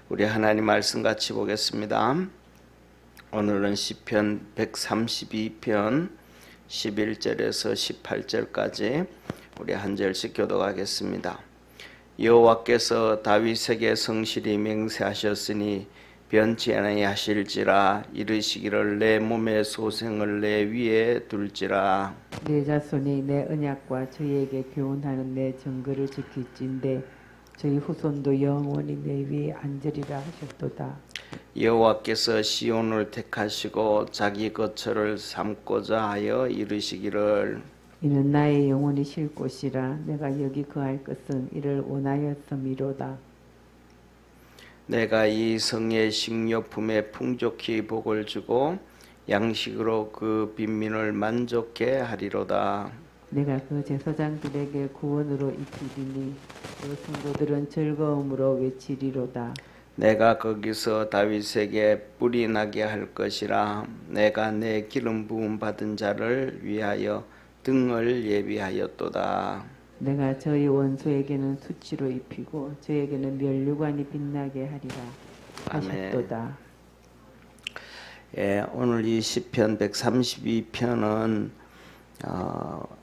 우리 하나님 말씀 같이 보겠습니다. 오늘은 시편 132편 11절에서 18절까지 우리 한 절씩 교독하겠습니다. 여호와께서 다윗에게 성실히 맹세하셨으니 변치 아니하실지라. 이르시기를 내 몸의 소생을 내 위에 둘지라. 내 자손이 내 언약과 저희에게 교훈하는 내 증거를 지킬진대 저희 후손도 영원히 내 위에 앉으리라 하셨도다. 여호와께서 시온을 택하시고 자기 거처를 삼고자 하여 이르시기를 이는 나의 영혼이 쉴 곳이라. 내가 여기 거할 것은 이를 원하였음이로다. 내가 이 성의 식료품에 풍족히 복을 주고 양식으로 그 빈민을 만족해 하리로다. 내가 그 제사장들에게 구원으로 입히리니 그 성도들은 즐거움으로 외치리로다. 내가 거기서 다윗에게 뿔이 나게 할 것이라. 내가 내 기름 부음 받은 자를 위하여 등을 예비하였도다. 내가 저희 원수에게는 수치로 입히고 저에게는 면류관이 빛나게 하리라 하셨도다. 오늘 이 시편 132편은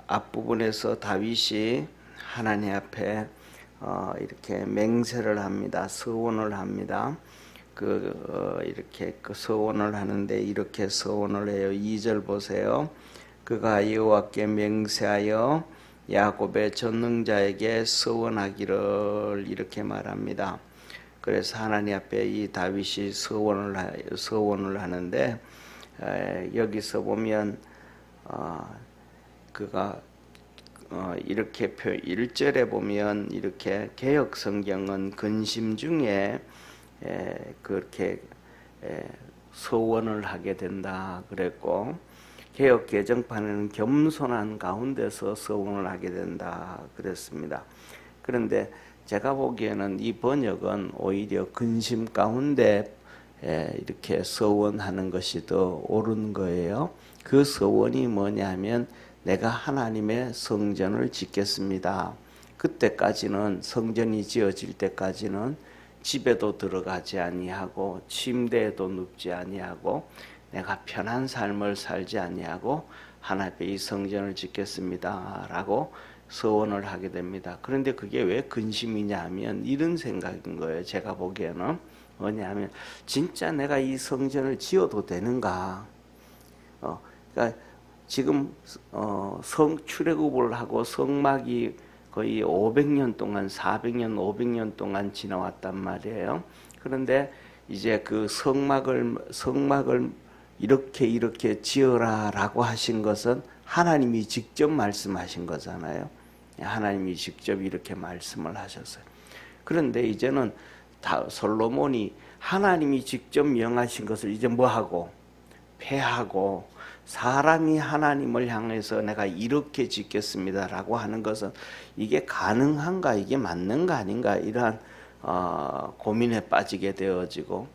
앞부분에서 다윗이 하나님 앞에 이렇게 맹세를 합니다. 서원을 합니다. 이렇게 서원을 하는데 이렇게 서원을 해요. 2절 보세요. 그가 여호와께 맹세하여 야곱의 전능자에게 서원하기를 이렇게 말합니다. 그래서 하나님 앞에 이 다윗이 서원을 하는데 여기서 보면 그가 이렇게 1절에 보면 이렇게 개역 성경은 근심 중에 그렇게 서원을 하게 된다 그랬고, 개역 개정판에는 겸손한 가운데서 서원을 하게 된다 그랬습니다. 그런데 제가 보기에는 이 번역은 오히려 근심 가운데 이렇게 서원하는 것이 더 옳은 거예요. 그 서원이 뭐냐면 내가 하나님의 성전을 짓겠습니다. 그때까지는 성전이 지어질 때까지는 집에도 들어가지 아니하고 침대에도 눕지 아니하고 내가 편한 삶을 살지 아니하고 하나님 앞에 이 성전을 짓겠습니다 라고 서원을 하게 됩니다. 그런데 그게 왜 근심이냐 하면 이런 생각인 거예요. 제가 보기에는 뭐냐면 진짜 내가 이 성전을 지어도 되는가. 그러니까 지금 성출애굽을 하고 성막이 거의 500년 동안 400년 500년 동안 지나왔단 말이에요. 그런데 이제 그 성막을 이렇게 지어라라고 하신 것은 하나님이 직접 말씀하신 거잖아요. 하나님이 직접 이렇게 말씀을 하셨어요. 그런데 이제는 솔로몬이 하나님이 직접 명하신 것을 이제 뭐하고 폐하고 사람이 하나님을 향해서 내가 이렇게 짓겠습니다라고 하는 것은 이게 가능한가, 이게 맞는가 아닌가, 이러한 고민에 빠지게 되어지고,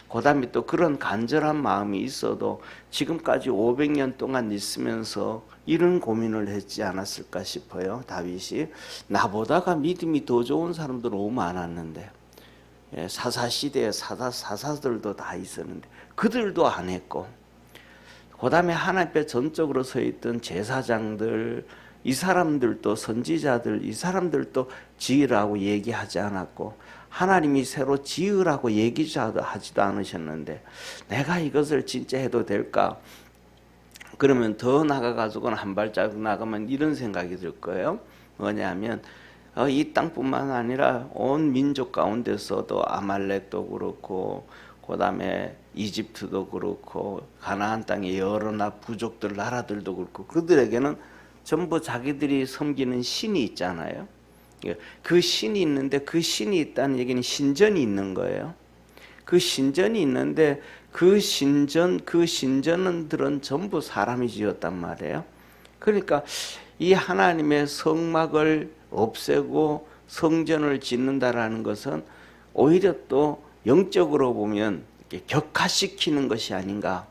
그 다음에 또 그런 간절한 마음이 있어도 지금까지 500년 동안 있으면서 이런 고민을 했지 않았을까 싶어요. 다윗이 나보다가 믿음이 더 좋은 사람들 너무 많았는데, 사사시대에 사사들도 다 있었는데 그들도 안 했고, 그 다음에 하나님 앞에 전적으로 서 있던 제사장들, 이 사람들도 선지자들, 이 사람들도 지으라고 얘기하지 않았고 하나님이 새로 지으라고 얘기하지도 않으셨는데 내가 이것을 진짜 해도 될까? 그러면 더 나가가지고는 한 발자국 나가면 이런 생각이 들 거예요. 뭐냐면 이 땅뿐만 아니라 온 민족 가운데서도 아말렉도 그렇고 그 다음에 이집트도 그렇고 가나안 땅의 여러 부족들 나라들도 그렇고 그들에게는 전부 자기들이 섬기는 신이 있잖아요. 그 신이 있는데 그 신이 있다는 얘기는 신전이 있는 거예요. 그 신전이 있는데 그 신전들은 전부 사람이 지었단 말이에요. 그러니까 이 하나님의 성막을 없애고 성전을 짓는다라는 것은 오히려 또 영적으로 보면 격화시키는 것이 아닌가,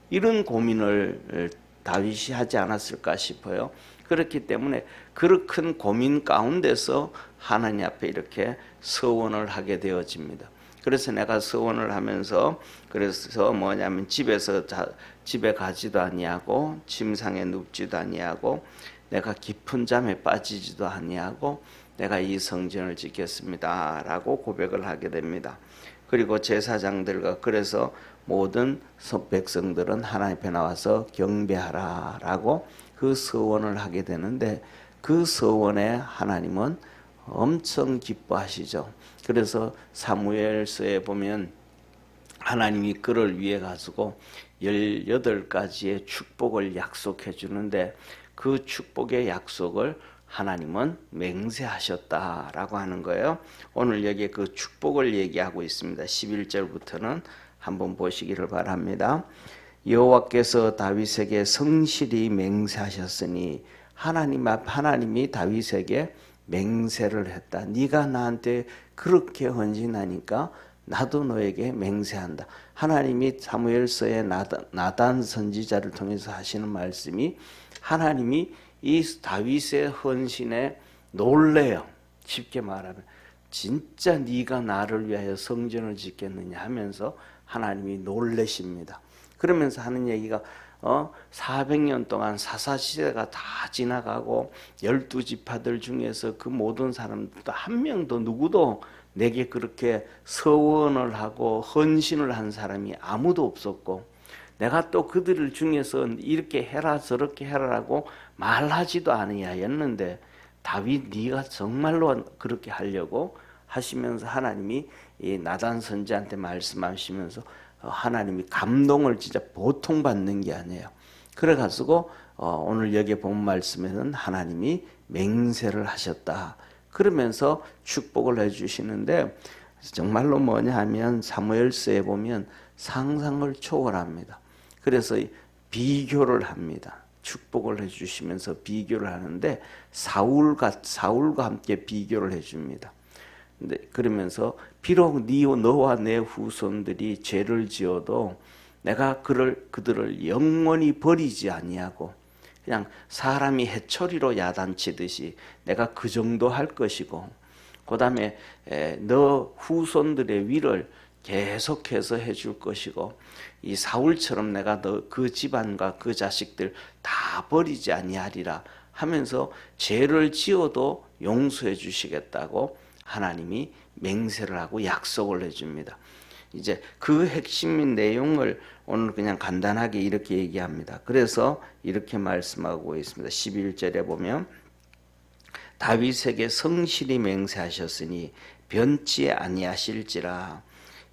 이런 고민을 다윗이 하지 않았을까 싶어요. 그렇기 때문에 그 큰 고민 가운데서 하나님 앞에 이렇게 서원을 하게 되어집니다. 그래서 내가 서원을 하면서 그래서 뭐냐면 집에 가지도 아니하고 침상에 눕지도 아니하고 내가 깊은 잠에 빠지지도 아니하고 내가 이 성전을 지켰습니다라고 고백을 하게 됩니다. 그리고 제사장들과 그래서 모든 백성들은 하나님 앞에 나와서 경배하라라고 그 서원을 하게 되는데 그 서원에 하나님은 엄청 기뻐하시죠. 그래서 사무엘서에 보면 하나님이 그를 위해 가지고 18가지의 축복을 약속해 주는데 그 축복의 약속을 하나님은 맹세하셨다라고 하는 거예요. 오늘 여기에 그 축복을 얘기하고 있습니다. 11절부터는 한번 보시기를 바랍니다. 여호와께서 다윗에게 성실히 맹세하셨으니 하나님이 다윗에게 맹세를 했다. 네가 나한테 그렇게 헌신하니까 나도 너에게 맹세한다. 하나님이 사무엘서의 나단 선지자를 통해서 하시는 말씀이 하나님이 이 다윗의 헌신에 놀래요. 쉽게 말하면 진짜 네가 나를 위하여 성전을 짓겠느냐 하면서 하나님이 놀래십니다. 그러면서 하는 얘기가 400년 동안 사사시대가 다 지나가고 12지파들 중에서 그 모든 사람들도 한 명도 누구도 내게 그렇게 서원을 하고 헌신을 한 사람이 아무도 없었고 내가 또 그들 중에서 이렇게 해라 저렇게 해라라고 말하지도 아니하였는데 다윗 네가 정말로 그렇게 하려고 하시면서 하나님이 이 나단 선지한테 말씀하시면서 하나님이 감동을 진짜 보통 받는 게 아니에요. 그래가지고 오늘 여기에 본 말씀에는 하나님이 맹세를 하셨다. 그러면서 축복을 해주시는데 정말로 뭐냐 하면 사무엘서에 보면 상상을 초월합니다. 그래서 비교를 합니다. 축복을 해주시면서 비교를 하는데 사울과 함께 비교를 해줍니다. 그러면서 비록 너와 내 후손들이 죄를 지어도 내가 그들을 영원히 버리지 아니하고 그냥 사람이 해초리로 야단치듯이 내가 그 정도 할 것이고 그 다음에 너 후손들의 위를 계속해서 해줄 것이고 이 사울처럼 내가 너 그 집안과 그 자식들 다 버리지 아니하리라 하면서 죄를 지어도 용서해 주시겠다고 하나님이 맹세를 하고 약속을 해줍니다. 이제 그 핵심 내용을 오늘 그냥 간단하게 이렇게 얘기합니다. 그래서 이렇게 말씀하고 있습니다. 11절에 보면 다윗에게 성실히 맹세하셨으니 변치 아니하실지라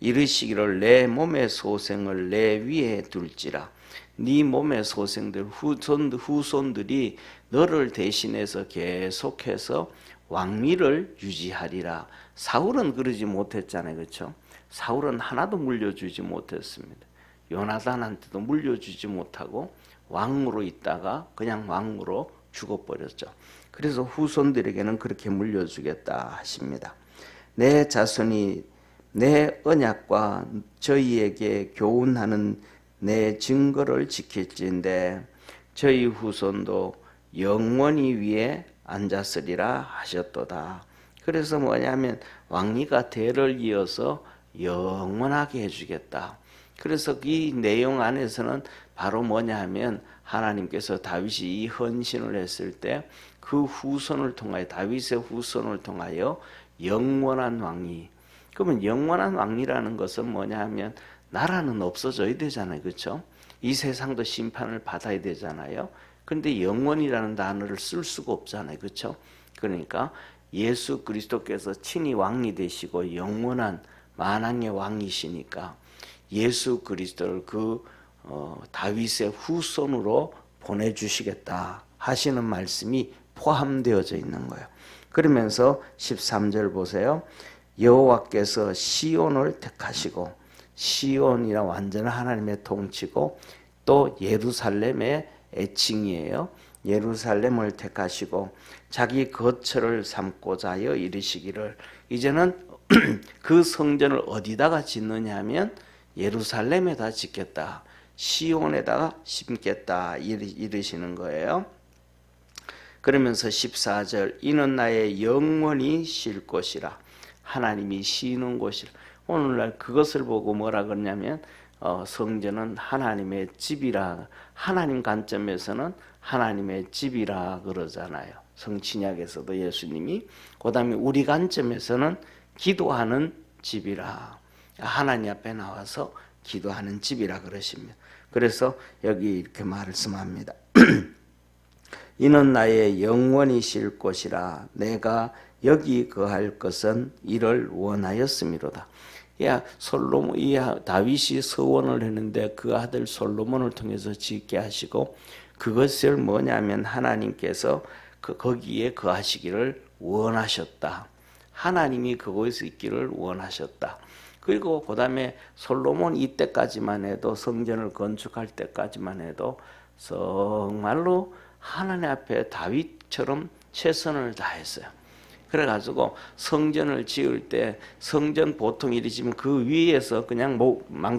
이르시기를 내 몸의 소생을 내 위에 둘지라 네 몸의 소생들 후손들이 너를 대신해서 계속해서 왕위를 유지하리라. 사울은 그러지 못했잖아요. 그렇죠? 사울은 하나도 물려주지 못했습니다. 요나단한테도 물려주지 못하고 왕으로 있다가 그냥 왕으로 죽어버렸죠. 그래서 후손들에게는 그렇게 물려주겠다 하십니다. 내 자손이 내 언약과 저희에게 교훈하는 내 증거를 지킬진대 저희 후손도 영원히 위에 앉았으리라 하셨도다. 그래서 뭐냐면 왕위가 대를 이어서 영원하게 해주겠다. 그래서 이 내용 안에서는 바로 뭐냐 하면 하나님께서 다윗이 이 헌신을 했을 때 그 후손을 통하여 다윗의 후손을 통하여 영원한 왕위. 그러면 영원한 왕이라는 것은 뭐냐 하면 나라는 없어져야 되잖아요. 그렇죠? 이 세상도 심판을 받아야 되잖아요. 그런데 영원이라는 단어를 쓸 수가 없잖아요. 그렇죠? 그러니까 예수 그리스도께서 친히 왕이 되시고 영원한 만왕의 왕이시니까 예수 그리스도를 다윗의 후손으로 보내주시겠다 하시는 말씀이 포함되어져 있는 거예요. 그러면서 13절 보세요. 여호와께서 시온을 택하시고 시온이란 완전한 하나님의 통치고 또 예루살렘의 애칭이에요. 예루살렘을 택하시고 자기 거처를 삼고자 하여 이르시기를 이제는 그 성전을 어디다가 짓느냐 하면 예루살렘에다 짓겠다. 시온에다가 심겠다 이르시는 거예요. 그러면서 14절 이는 나의 영원히 쉴 곳이라 하나님이 쉬는 곳이라 오늘날 그것을 보고 뭐라 그러냐면 성전은 하나님의 집이라, 하나님 관점에서는 하나님의 집이라 그러잖아요. 성신약에서도 예수님이. 그 다음에 우리 관점에서는 기도하는 집이라, 하나님 앞에 나와서 기도하는 집이라 그러십니다. 그래서 여기 이렇게 말씀합니다. 이는 나의 영원히 쉴 곳이라 내가 여기 거할 것은 이를 원하였음이로다. 야, 다윗이 서원을 했는데 그 아들 솔로몬을 통해서 짓게 하시고, 그것을 뭐냐면 하나님께서 거기에 거하시기를 원하셨다. 하나님이 그곳에 있기를 원하셨다. 그리고 그 다음에 솔로몬 이때까지만 해도, 성전을 건축할 때까지만 해도 정말로 하나님 앞에 다윗처럼 최선을 다했어요. 그래가지고 성전을 지을 때, 성전 보통 이러지면 그 위에서 그냥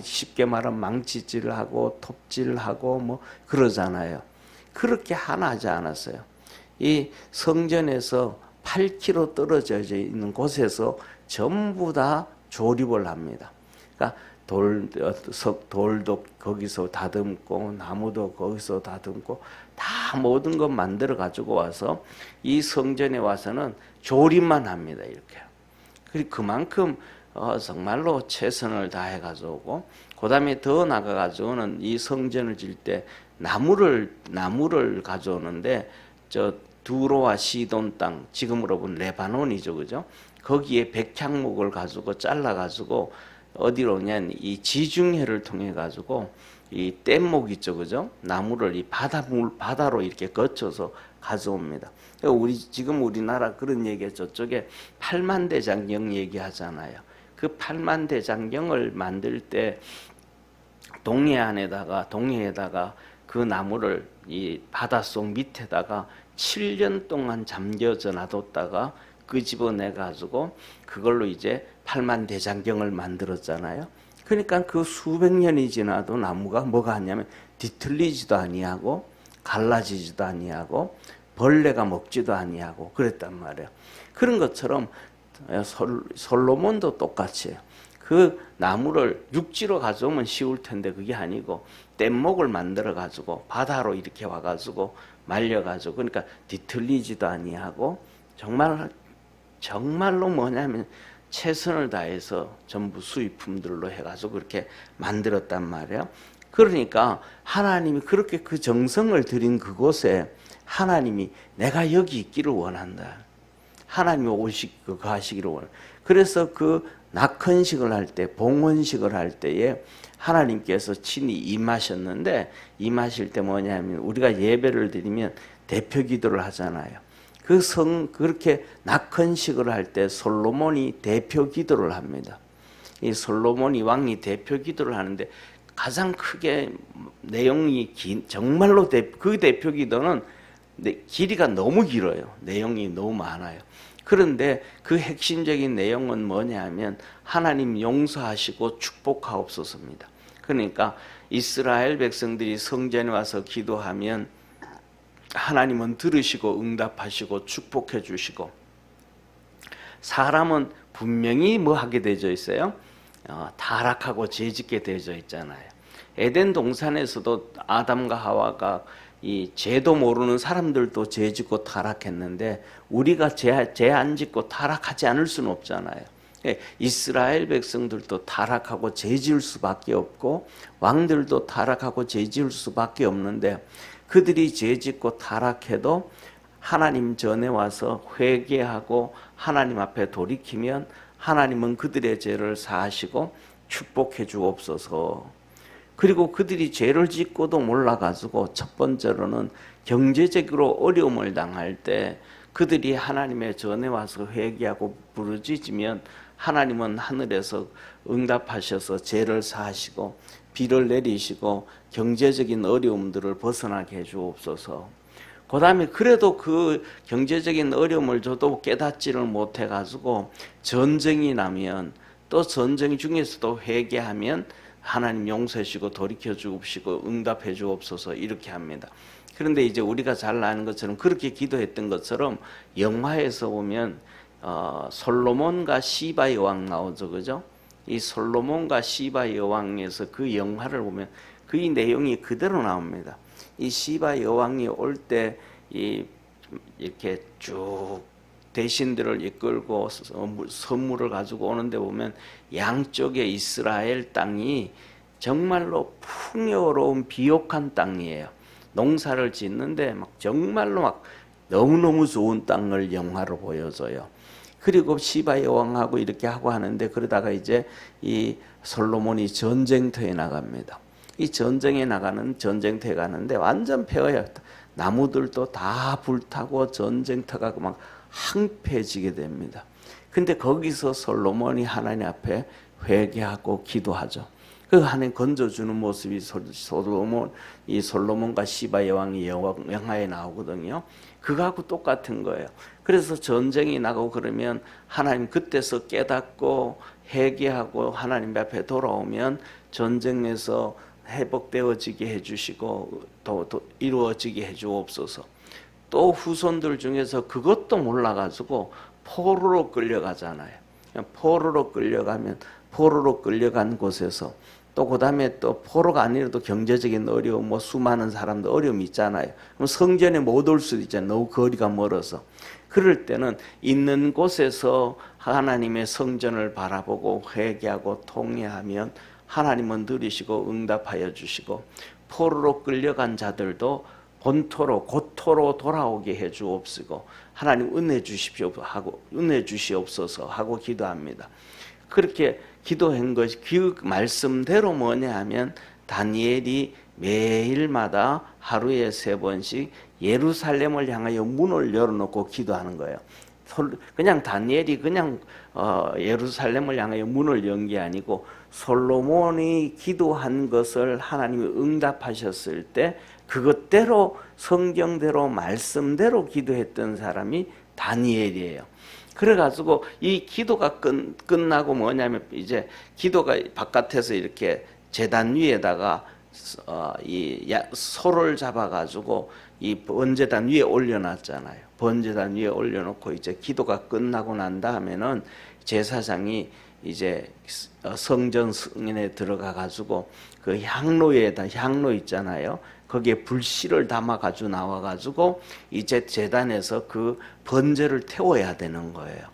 쉽게 말하면 망치질을 하고 톱질을 하고 뭐 그러잖아요. 그렇게 하나 하지 않았어요. 이 성전에서 8km 떨어져 있는 곳에서 전부 다 조립을 합니다. 그러니까 돌도 거기서 다듬고, 나무도 거기서 다듬고, 다 모든 것 만들어 가지고 와서 이 성전에 와서는 조립만 합니다. 이렇게. 그리고 그만큼 정말로 최선을 다해 가지고, 그 다음에 더 나가 가지고는 이 성전을 질 때 나무를 가져오는데, 저 두로와 시돈 땅, 지금으로 보면 레바논이죠, 그죠? 거기에 백향목을 가지고 잘라 가지고 어디로 오냐면 이 지중해를 통해 가지고 이 뗏목 있죠, 그죠? 나무를 이 바다로 이렇게 거쳐서 가져옵니다. 지금 우리나라 그런 얘기, 저쪽에 팔만대장경 얘기하잖아요. 그 팔만대장경을 만들 때 동해에다가 그 나무를 이 바닷속 밑에다가 7년 동안 잠겨져 놔뒀다가 끄집어내 가지고 그걸로 이제 팔만대장경을 만들었잖아요. 그러니까 그 수백 년이 지나도 나무가 뭐가 하냐면 뒤틀리지도 아니하고 갈라지지도 아니하고 벌레가 먹지도 아니하고 그랬단 말이에요. 그런 것처럼 솔로몬도 똑같이 그 나무를 육지로 가져오면 쉬울 텐데 그게 아니고 뗏목을 만들어 가지고 바다로 이렇게 와 가지고 말려 가지고, 그러니까 뒤틀리지도 아니하고 정말로 뭐냐면 최선을 다해서 전부 수입품들로 해가지고 그렇게 만들었단 말이에요. 그러니까 하나님이 그렇게 그 정성을 들인 그곳에 하나님이 내가 여기 있기를 원한다. 하나님이 거하시기를 원한다. 그래서 그 낙헌식을 할 때, 봉헌식을 할 때에 하나님께서 친히 임하셨는데, 임하실 때 뭐냐면 우리가 예배를 드리면 대표 기도를 하잖아요. 그렇게 낙헌식을 할 때 솔로몬이 대표 기도를 합니다. 이 솔로몬이 왕이 대표 기도를 하는데 가장 크게 내용이 정말로 그 대표 기도는 길이가 너무 길어요. 내용이 너무 많아요. 그런데 그 핵심적인 내용은 뭐냐 하면 하나님 용서하시고 축복하옵소서입니다. 그러니까 이스라엘 백성들이 성전에 와서 기도하면 하나님은 들으시고 응답하시고 축복해 주시고, 사람은 분명히 뭐 하게 되어 있어요? 타락하고 죄짓게 되어 있잖아요. 에덴 동산에서도 아담과 하와가 이 죄도 모르는 사람들도 죄짓고 타락했는데 우리가 죄 안 짓고 타락하지 않을 수는 없잖아요. 이스라엘 백성들도 타락하고 죄지을 수밖에 없고 왕들도 타락하고 죄지을 수밖에 없는데, 그들이 죄짓고 타락해도 하나님 전에 와서 회개하고 하나님 앞에 돌이키면 하나님은 그들의 죄를 사하시고 축복해 주옵소서. 그리고 그들이 죄를 짓고도 몰라가지고 첫 번째로는 경제적으로 어려움을 당할 때 그들이 하나님의 전에 와서 회개하고 부르짖으면 하나님은 하늘에서 응답하셔서 죄를 사하시고 비를 내리시고 경제적인 어려움들을 벗어나게 해주옵소서. 그 다음에 그래도 그 경제적인 어려움을 줘도 깨닫지를 못해가지고 전쟁이 나면, 또 전쟁 중에서도 회개하면 하나님 용서하시고 돌이켜 주옵시고 응답해 주옵소서, 이렇게 합니다. 그런데 이제 우리가 잘 아는 것처럼 그렇게 기도했던 것처럼 영화에서 보면 솔로몬과 시바의 왕 나오죠, 그죠? 이 솔로몬과 시바 여왕에서 그 영화를 보면 그 내용이 그대로 나옵니다. 이 시바 여왕이 올 때 이렇게 쭉 대신들을 이끌고 선물을 가지고 오는데 보면 양쪽에 이스라엘 땅이 정말로 풍요로운 비옥한 땅이에요. 농사를 짓는데 막 정말로 막 너무너무 좋은 땅을 영화로 보여줘요. 그리고 시바 여왕하고 이렇게 하고 하는데 그러다가 이제 이 솔로몬이 전쟁터에 나갑니다. 이 전쟁터에 가는데 완전 폐허야. 나무들도 다 불타고 전쟁터가 막 황폐해지게 됩니다. 근데 거기서 솔로몬이 하나님 앞에 회개하고 기도하죠. 그 하나님 건져주는 모습이 이 솔로몬과 시바 여왕의 영화에 나오거든요. 그거하고 똑같은 거예요. 그래서 전쟁이 나고 그러면 하나님 그때서 깨닫고 회개하고 하나님 앞에 돌아오면 전쟁에서 회복되어지게 해주시고 또 이루어지게 해주옵소서. 또 후손들 중에서 그것도 몰라가지고 포로로 끌려가잖아요. 포로로 끌려간 곳에서 또 그 다음에 또 포로가 아니라도 경제적인 어려움, 뭐 수많은 사람들 어려움이 있잖아요. 그럼 성전에 못 올 수도 있잖아요. 너무 거리가 멀어서. 그럴 때는 있는 곳에서 하나님의 성전을 바라보고 회개하고 통회하면 하나님은 들으시고 응답하여 주시고 포로로 끌려간 자들도 본토로 곧토로 돌아오게 해 주옵시고 하나님 은혜 주시옵소서 하고 기도합니다. 그렇게 기도한 것이 그 말씀대로 뭐냐 하면 다니엘이 매일마다 하루에 3번씩 예루살렘을 향하여 문을 열어놓고 기도하는 거예요. 그냥 다니엘이 그냥 예루살렘을 향하여 문을 연 게 아니고 솔로몬이 기도한 것을 하나님이 응답하셨을 때 그것대로 성경대로 말씀대로 기도했던 사람이 다니엘이에요. 그래가지고 이 기도가 끝나고 뭐냐면 이제 기도가 바깥에서 이렇게 제단 위에다가 소를 잡아가지고 이 번제단 위에 올려놨잖아요. 번제단 위에 올려놓고 이제 기도가 끝나고 난 다음에는 제사장이 이제 성전 승인에 들어가가지고 그 향로 있잖아요. 거기에 불씨를 담아가지고 나와가지고 이제 제단에서 그 번제를 태워야 되는 거예요.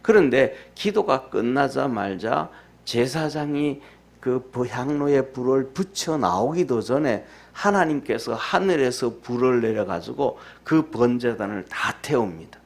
그런데 기도가 끝나자마자 제사장이 그 향로에 불을 붙여 나오기도 전에 하나님께서 하늘에서 불을 내려가지고 그 번제단을 다 태웁니다.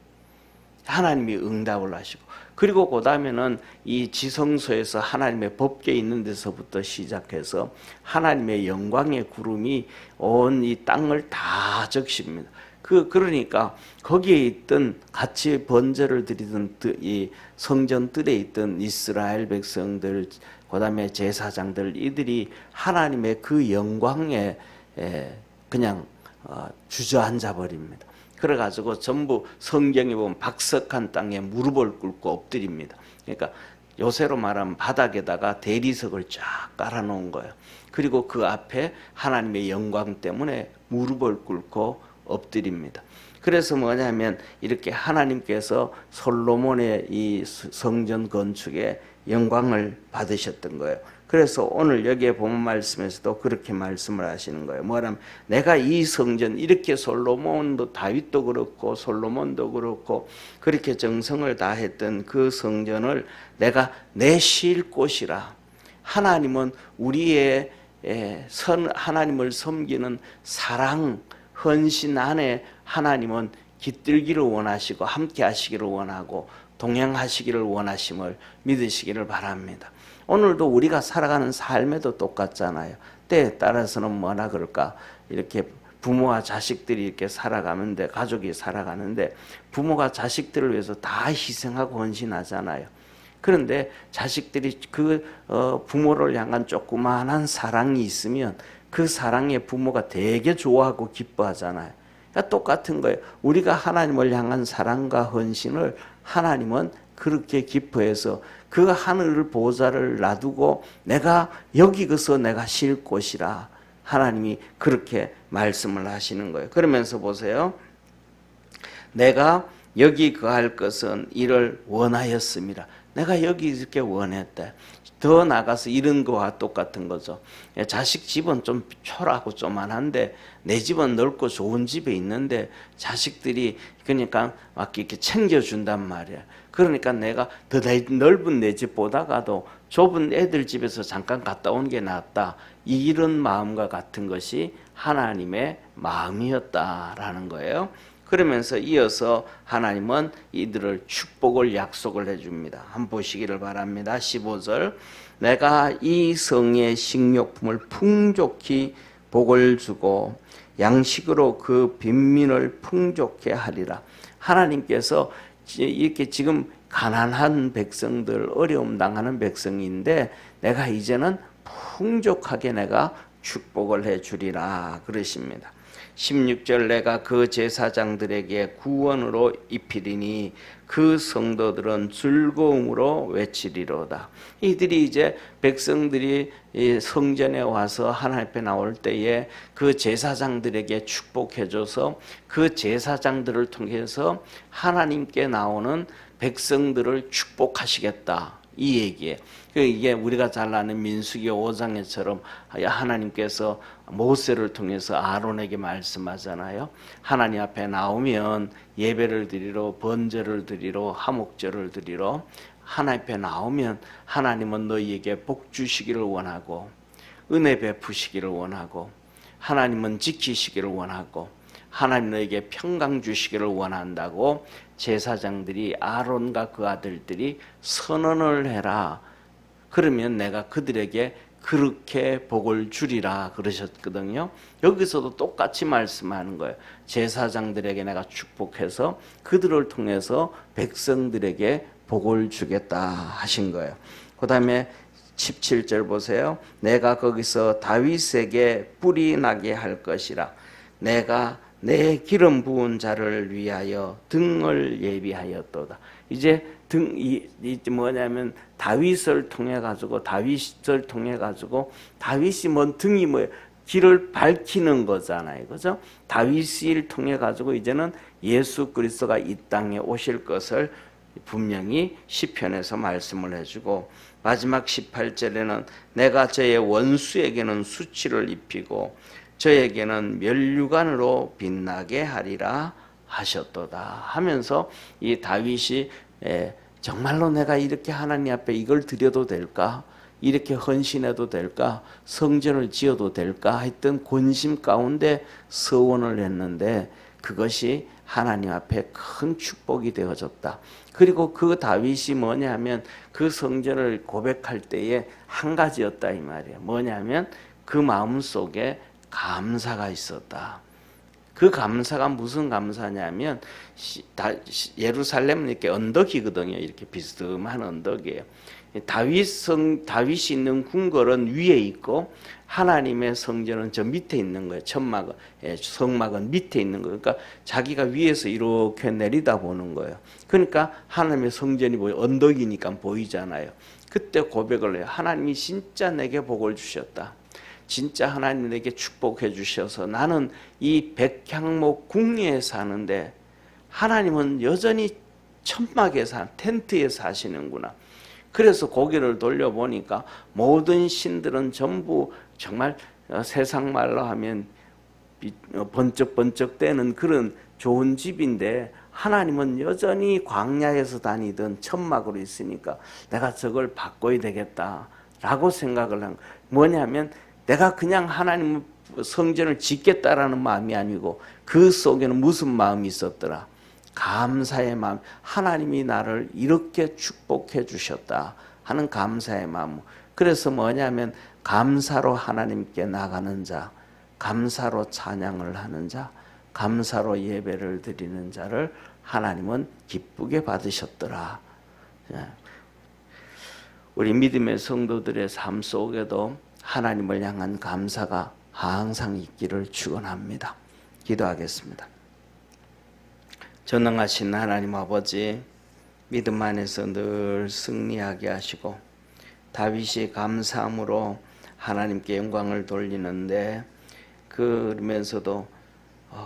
하나님이 응답을 하시고 그리고 그 다음에는 이 지성소에서 하나님의 법궤 있는 데서부터 시작해서 하나님의 영광의 구름이 온 이 땅을 다 적십니다. 그러니까 거기에 있던 같이 번제를 드리던 이 성전들에 있던 이스라엘 백성들 그 다음에 제사장들 이들이 하나님의 그 영광에 그냥 주저앉아 버립니다. 그래가지고 전부 성경에 보면 박석한 땅에 무릎을 꿇고 엎드립니다. 그러니까 요새로 말하면 바닥에다가 대리석을 쫙 깔아놓은 거예요. 그리고 그 앞에 하나님의 영광 때문에 무릎을 꿇고 엎드립니다. 그래서 뭐냐면 이렇게 하나님께서 솔로몬의 이 성전 건축에 영광을 받으셨던 거예요. 그래서 오늘 여기에 본 말씀에서도 그렇게 말씀을 하시는 거예요. 뭐냐면 내가 이 성전 이렇게 솔로몬도 다윗도 그렇고 솔로몬도 그렇고 그렇게 정성을 다했던 그 성전을 내가 내 쉴 곳이라. 하나님은 우리의 하나님을 섬기는 사랑 헌신 안에 하나님은 깃들기를 원하시고 함께 하시기를 원하고 동행하시기를 원하심을 믿으시기를 바랍니다. 오늘도 우리가 살아가는 삶에도 똑같잖아요. 때에 따라서는 뭐나 그럴까 이렇게 부모와 자식들이 이렇게 살아가는데 가족이 살아가는데 부모가 자식들을 위해서 다 희생하고 헌신하잖아요. 그런데 자식들이 그 부모를 향한 조그마한 사랑이 있으면 그 사랑에 부모가 되게 좋아하고 기뻐하잖아요. 그러니까 똑같은 거예요. 우리가 하나님을 향한 사랑과 헌신을 하나님은 그렇게 기뻐해서 그 하늘 보좌를 놔두고 내가 여기서 내가 쉴 곳이라 하나님이 그렇게 말씀을 하시는 거예요. 그러면서 보세요. 내가 여기 거할 것은 이를 원하였습니다. 내가 여기 이렇게 원했다. 더 나가서 이런 거와 똑같은 거죠. 자식 집은 좀 초라하고 쪼만한데 내 집은 넓고 좋은 집에 있는데 자식들이 그러니까 막 이렇게 챙겨준단 말이야. 그러니까 내가 더 넓은 내 집보다가도 좁은 애들 집에서 잠깐 갔다 온 게 낫다. 이런 마음과 같은 것이 하나님의 마음이었다라는 거예요. 그러면서 이어서 하나님은 이들을 축복을 약속을 해줍니다. 한번 보시기를 바랍니다. 15절 내가 이 성의 식료품을 풍족히 복을 주고 양식으로 그 빈민을 풍족해 하리라. 하나님께서 이렇게 지금 가난한 백성들, 어려움 당하는 백성인데 내가 이제는 풍족하게 내가 축복을 해주리라 그러십니다. 16절 내가 그 제사장들에게 구원으로 입히리니 그 성도들은 즐거움으로 외치리로다. 이들이 이제 백성들이 성전에 와서 하나님 앞에 나올 때에 그 제사장들에게 축복해줘서 그 제사장들을 통해서 하나님께 나오는 백성들을 축복하시겠다. 이 얘기예요. 이게 우리가 잘 아는 민수기 5장에처럼 하나님께서 모세를 통해서 아론에게 말씀하잖아요. 하나님 앞에 나오면 예배를 드리러 번제를 드리러 화목제를 드리러 하나님 앞에 나오면 하나님은 너희에게 복 주시기를 원하고 은혜 베푸시기를 원하고 하나님은 지키시기를 원하고 하나님 너에게 평강 주시기를 원한다고 제사장들이 아론과 그 아들들이 선언을 해라. 그러면 내가 그들에게 그렇게 복을 주리라 그러셨거든요. 여기서도 똑같이 말씀하는 거예요. 제사장들에게 내가 축복해서 그들을 통해서 백성들에게 복을 주겠다 하신 거예요. 그 다음에 17절 보세요. 내가 거기서 다윗에게 뿔이 나게 할 것이라. 내가 내 기름 부은 자를 위하여 등을 예비하였도다. 이제 등이 뭐냐면 다윗을 통해 가지고 다윗이 뭔 등이 뭐예요? 길을 밝히는 거잖아요. 그죠? 다윗을 통해 가지고 이제는 예수 그리스도가 이 땅에 오실 것을 분명히 시편에서 말씀을 해주고 마지막 18절에는 내가 저의 원수에게는 수치를 입히고 저에게는 면류관으로 빛나게 하리라 하셨도다 하면서 이 다윗이 정말로 내가 이렇게 하나님 앞에 이걸 드려도 될까? 이렇게 헌신해도 될까? 성전을 지어도 될까? 했던 권심 가운데 서원을 했는데 그것이 하나님 앞에 큰 축복이 되어졌다. 그리고 그 다윗이 뭐냐면 그 성전을 고백할 때에 한 가지였다 이 말이에요. 뭐냐면 그 마음속에 감사가 있었다. 그 감사가 무슨 감사냐면 예루살렘은 이렇게 언덕이거든요. 이렇게 비스듬한 언덕이에요. 다윗이 있는 궁궐은 위에 있고 하나님의 성전은 저 밑에 있는 거예요. 성막은 밑에 있는 거예요. 그러니까 자기가 위에서 이렇게 내려다보는 거예요. 그러니까 하나님의 성전이 언덕이니까 보이잖아요. 그때 고백을 해요. 하나님이 진짜 내게 복을 주셨다. 진짜 하나님 내게 축복해 주셔서 나는 이 백향목 궁리에 사는데 하나님은 여전히 천막에 텐트에 사시는구나. 그래서 고개를 돌려보니까 모든 신들은 전부 정말 세상 말로 하면 번쩍번쩍 대는 그런 좋은 집인데 하나님은 여전히 광야에서 다니던 천막으로 있으니까 내가 저걸 바꿔야 되겠다라고 생각을 한 거예요. 뭐냐면 내가 그냥 하나님 성전을 짓겠다라는 마음이 아니고 그 속에는 무슨 마음이 있었더라? 감사의 마음. 하나님이 나를 이렇게 축복해 주셨다 하는 감사의 마음. 그래서 뭐냐면 감사로 하나님께 나가는 자, 감사로 찬양을 하는 자, 감사로 예배를 드리는 자를 하나님은 기쁘게 받으셨더라. 우리 믿음의 성도들의 삶 속에도 하나님을 향한 감사가 항상 있기를 축원합니다. 기도하겠습니다. 전능하신 하나님 아버지, 믿음 안에서 늘 승리하게 하시고 다윗이 감사함으로 하나님께 영광을 돌리는데 그러면서도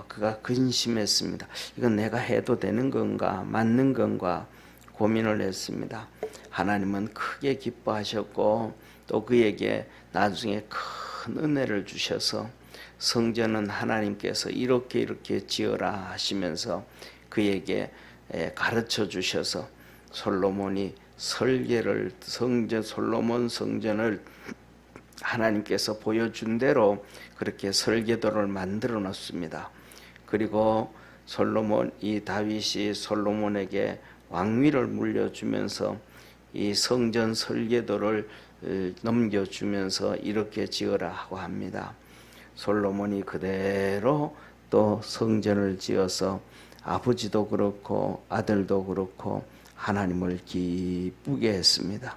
그가 근심했습니다. 이건 내가 해도 되는 건가 맞는 건가 고민을 했습니다. 하나님은 크게 기뻐하셨고 또 그에게 나중에 큰 은혜를 주셔서 성전은 하나님께서 이렇게 지어라 하시면서 그에게 가르쳐 주셔서 솔로몬이 설계를 솔로몬 성전을 하나님께서 보여준 대로 그렇게 설계도를 만들어 놨습니다. 그리고 다윗이 솔로몬에게 왕위를 물려주면서 이 성전 설계도를 넘겨주면서 이렇게 지으라 하고 합니다. 솔로몬이 그대로 또 성전을 지어서 아버지도 그렇고 아들도 그렇고 하나님을 기쁘게 했습니다.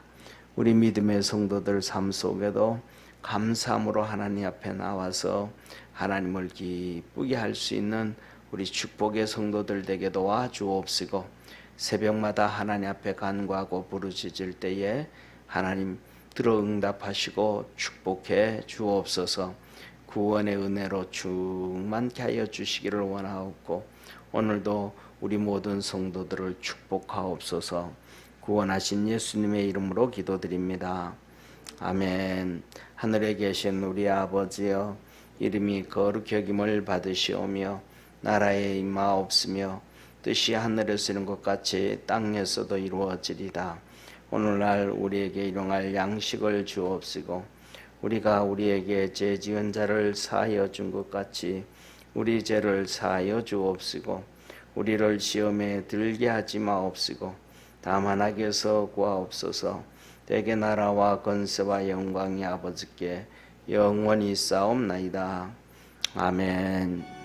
우리 믿음의 성도들 삶 속에도 감사함으로 하나님 앞에 나와서 하나님을 기쁘게 할 수 있는 우리 축복의 성도들 되게 도와주옵시고 새벽마다 하나님 앞에 간구하고 부르짖을 때에 하나님 들어 응답하시고 축복해 주옵소서. 구원의 은혜로 충만케 하여 주시기를 원하옵고 오늘도 우리 모든 성도들을 축복하옵소서. 구원하신 예수님의 이름으로 기도드립니다. 아멘. 하늘에 계신 우리 아버지여, 이름이 거룩히 여김을 받으시오며 나라에 임하옵시며 뜻이 하늘에서 이룬 것 같이 땅에서도 이루어지리다. 오늘날 우리에게 일용할 양식을 주옵시고 우리가 우리에게 죄 지은 자를 사하여 준 것 같이 우리 죄를 사하여 주옵시고 우리를 시험에 들게 하지 마옵시고 다만 악에서 구하옵소서. 대개 나라와 권세와 영광이 아버지께 영원히 있사옵나이다. 아멘.